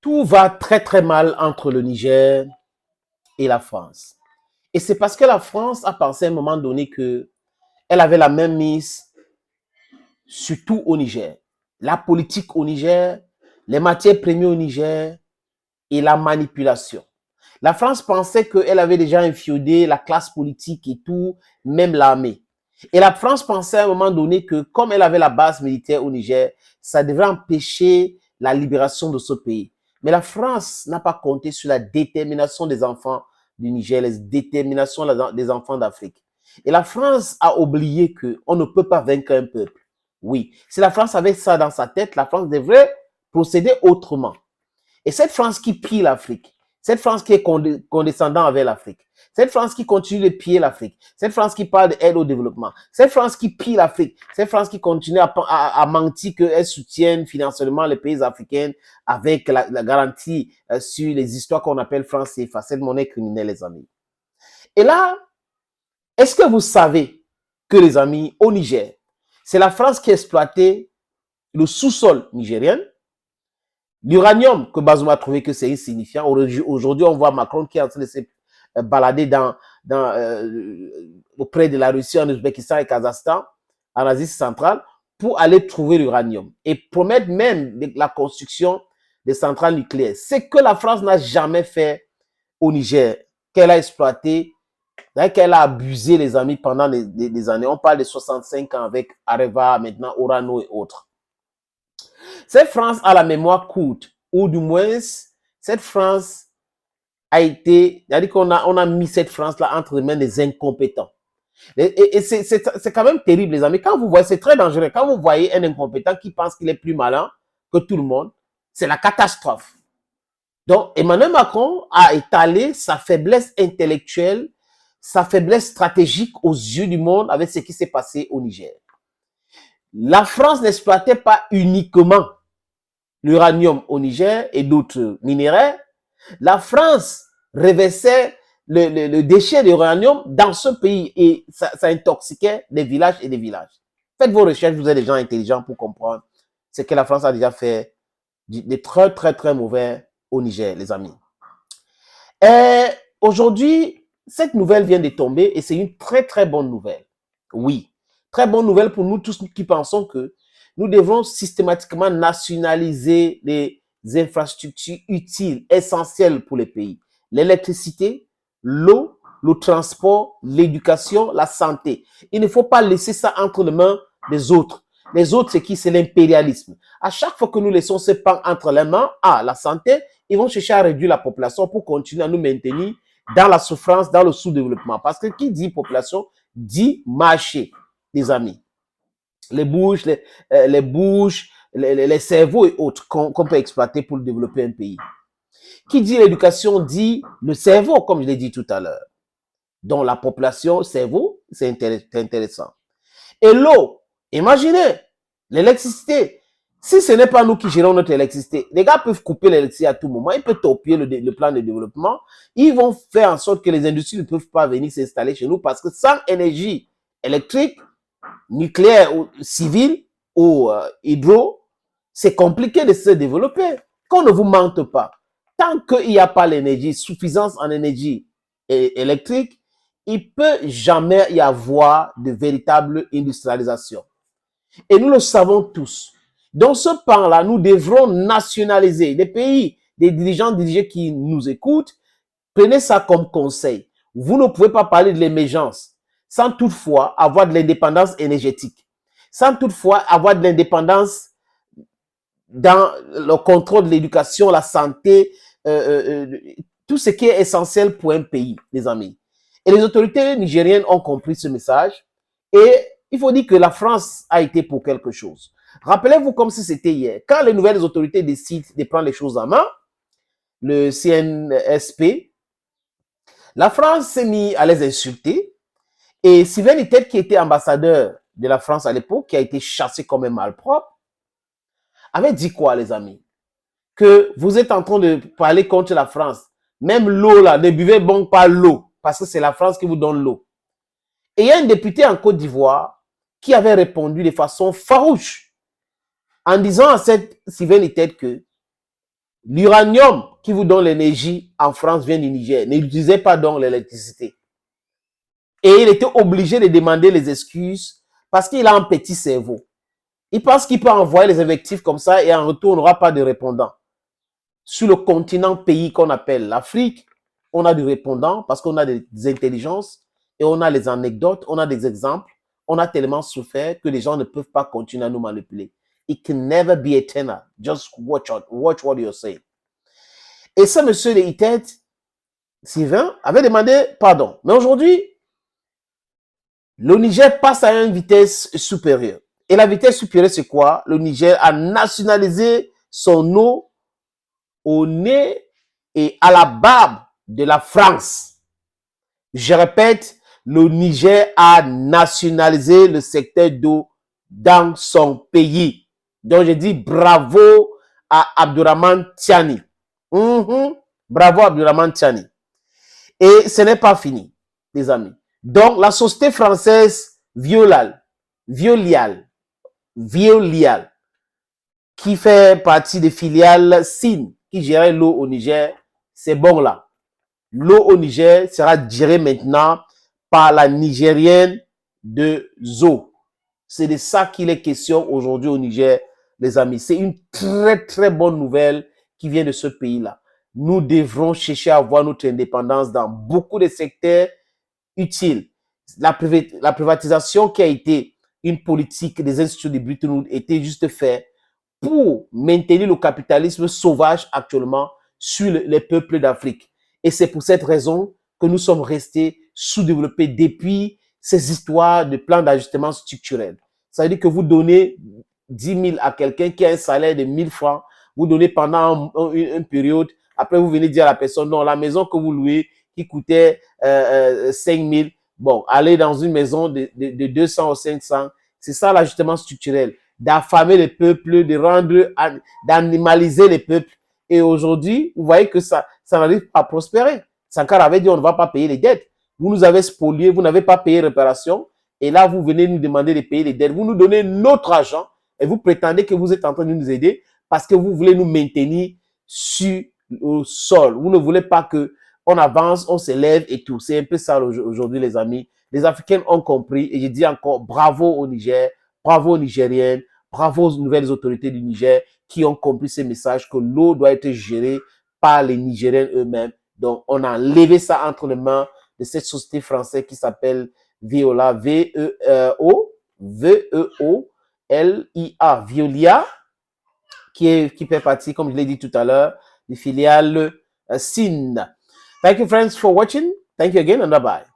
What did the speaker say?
tout va très très mal entre le Niger et la France. Et c'est parce que la France a pensé à un moment donné que elle avait la même mise surtout au Niger. La politique au Niger, les matières premières au Niger et la manipulation. La France pensait qu'elle avait déjà infiodé la classe politique et tout, même l'armée. Et la France pensait à un moment donné que comme elle avait la base militaire au Niger, ça devrait empêcher la libération de ce pays. Mais la France n'a pas compté sur la détermination des enfants du Niger, la détermination des enfants d'Afrique. Et la France a oublié qu'on ne peut pas vaincre un peuple. Oui, si la France avait ça dans sa tête, la France devrait procéder autrement. Et cette France qui pille l'Afrique, cette France qui est condescendant avec l'Afrique, cette France qui continue de piller l'Afrique, cette France qui parle d'aide au développement, cette France qui pille l'Afrique, cette France qui continue à mentir qu'elle soutienne financièrement les pays africains avec la garantie sur les histoires qu'on appelle franc CFA, cette monnaie criminelle, les amis. Et là, est-ce que vous savez que, les amis, au Niger, c'est la France qui a exploité le sous-sol nigérien, l'uranium que Bazoum a trouvé que c'est insignifiant. Aujourd'hui, on voit Macron qui est en train de se balader auprès de la Russie, en Ouzbékistan et Kazakhstan, en Asie centrale, pour aller trouver l'uranium et promettre même la construction des centrales nucléaires. C'est que la France n'a jamais fait au Niger, qu'elle a exploité, qu'elle a abusé, les amis, pendant des années. On parle de 65 ans avec Areva, maintenant Orano et autres. Cette France a la mémoire courte, ou du moins, cette France a été, c'est-à-dire qu'on a mis cette France-là entre les mains des incompétents. Et c'est quand même terrible, les amis. Quand vous voyez, c'est très dangereux. Quand vous voyez un incompétent qui pense qu'il est plus malin que tout le monde, c'est la catastrophe. Donc, Emmanuel Macron a étalé sa faiblesse intellectuelle, sa faiblesse stratégique aux yeux du monde avec ce qui s'est passé au Niger. La France n'exploitait pas uniquement l'uranium au Niger et d'autres minerais. La France reversait le déchet d'uranium dans ce pays et ça intoxiquait des villages et des villages. Faites vos recherches, vous êtes des gens intelligents pour comprendre ce que la France a déjà fait de très, très, très mauvais au Niger, les amis. Et aujourd'hui, cette nouvelle vient de tomber et c'est une très, très bonne nouvelle. Oui, très bonne nouvelle pour nous tous qui pensons que nous devons systématiquement nationaliser les infrastructures utiles, essentielles pour les pays. L'électricité, l'eau, le transport, l'éducation, la santé. Il ne faut pas laisser ça entre les mains des autres. Les autres, c'est qui? C'est l'impérialisme. À chaque fois que nous laissons ce pan entre les mains, la santé, ils vont chercher à réduire la population pour continuer à nous maintenir dans la souffrance, dans le sous-développement. Parce que qui dit population, dit marché, les amis. Les bouches, les cerveaux et autres qu'on peut exploiter pour développer un pays. Qui dit l'éducation dit le cerveau, comme je l'ai dit tout à l'heure. Donc la population, cerveau, c'est intéressant. Et l'eau, imaginez, l'électricité. Si ce n'est pas nous qui gérons notre électricité, les gars peuvent couper l'électricité à tout moment, ils peuvent torpiller le plan de développement, ils vont faire en sorte que les industries ne peuvent pas venir s'installer chez nous parce que sans énergie électrique, nucléaire ou civile ou hydro, c'est compliqué de se développer. Qu'on ne vous mente pas. Tant qu'il n'y a pas l'énergie, suffisance en énergie électrique, il peut jamais y avoir de véritable industrialisation. Et nous le savons tous. Dans ce pan-là, nous devrons nationaliser. Les pays, des dirigeants qui nous écoutent, prenez ça comme conseil. Vous ne pouvez pas parler de l'émergence sans toutefois avoir de l'indépendance énergétique, sans toutefois avoir de l'indépendance dans le contrôle de l'éducation, la santé, tout ce qui est essentiel pour un pays, les amis. Et les autorités nigériennes ont compris ce message et il faut dire que la France a été pour quelque chose. Rappelez-vous comme si c'était hier. Quand les nouvelles autorités décident de prendre les choses en main, le CNSP, la France s'est mise à les insulter. Et Sylvain Itel, qui était ambassadeur de la France à l'époque, qui a été chassé comme un malpropre, avait dit quoi, les amis? Que vous êtes en train de parler contre la France. Même l'eau, là, ne buvez bon pas l'eau, parce que c'est la France qui vous donne l'eau. Et il y a un député en Côte d'Ivoire qui avait répondu de façon farouche en disant à cette Sylvain Itel que L'uranium qui vous donne l'énergie en France vient du Niger. N'utilisez pas donc l'électricité. Et il était obligé de demander les excuses parce qu'il a un petit cerveau. Il pense qu'il peut envoyer les effectifs comme ça et en retour, on n'aura pas de répondants. Sur le continent pays qu'on appelle l'Afrique, on a du répondant parce qu'on a des intelligences et on a les anecdotes, on a des exemples. On a tellement souffert que les gens ne peuvent pas continuer à nous manipuler. It can never be eternal. Just watch what you're saying. Et ce monsieur de Ited, Sylvain, avait demandé pardon. Mais aujourd'hui, le Niger passe à une vitesse supérieure. Et la vitesse supérieure, c'est quoi? Le Niger a nationalisé son eau au nez et à la barbe de la France. Je répète, le Niger a nationalisé le secteur d'eau dans son pays. Donc, je dis bravo à Abdourahmane Tiani. Bravo Abdourahmane Tiani. Et ce n'est pas fini, les amis. Donc, la société française Veolia, qui fait partie des filiales SIN, qui gérait l'eau au Niger, c'est bon là. L'eau au Niger sera gérée maintenant par la Nigérienne de Zo. C'est de ça qu'il est question aujourd'hui au Niger, les amis. C'est une très, très bonne nouvelle qui vient de ce pays-là. Nous devrons chercher à avoir notre indépendance dans beaucoup de secteurs utiles. La privatisation qui a été une politique des institutions de Bretton Woods était juste faite pour maintenir le capitalisme sauvage actuellement sur les peuples d'Afrique. Et c'est pour cette raison que nous sommes restés sous-développés depuis ces histoires de plans d'ajustement structurel. Ça veut dire que vous donnez 10 000 à quelqu'un qui a un salaire de 1 000 francs, vous donnez pendant une période, après vous venez dire à la personne, non, la maison que vous louez qui coûtait 5 000, bon, allez dans une maison de 200 ou 500. C'est ça l'ajustement structurel, d'affamer les peuples, de rendre, d'animaliser les peuples. Et aujourd'hui, vous voyez que ça n'arrive pas à prospérer. Sankara avait dit on ne va pas payer les dettes. Vous nous avez spoliés, vous n'avez pas payé réparation. Et là, vous venez nous demander de payer les dettes. Vous nous donnez notre argent et vous prétendez que vous êtes en train de nous aider parce que vous voulez nous maintenir sur le sol. Vous ne voulez pas que on avance, on s'élève et tout. C'est un peu ça aujourd'hui, les amis. Les Africains ont compris et je dis encore bravo au Niger, bravo aux Nigériennes, bravo aux nouvelles autorités du Niger qui ont compris ce message que l'eau doit être gérée par les Nigériens eux-mêmes. Donc, on a enlevé ça entre les mains de cette société française qui s'appelle Veolia, V-E-O-L-I-A, Veolia, qui fait partie, comme je l'ai dit tout à l'heure, des filiales SIN. Thank you, friends, for watching. Thank you again and bye-bye.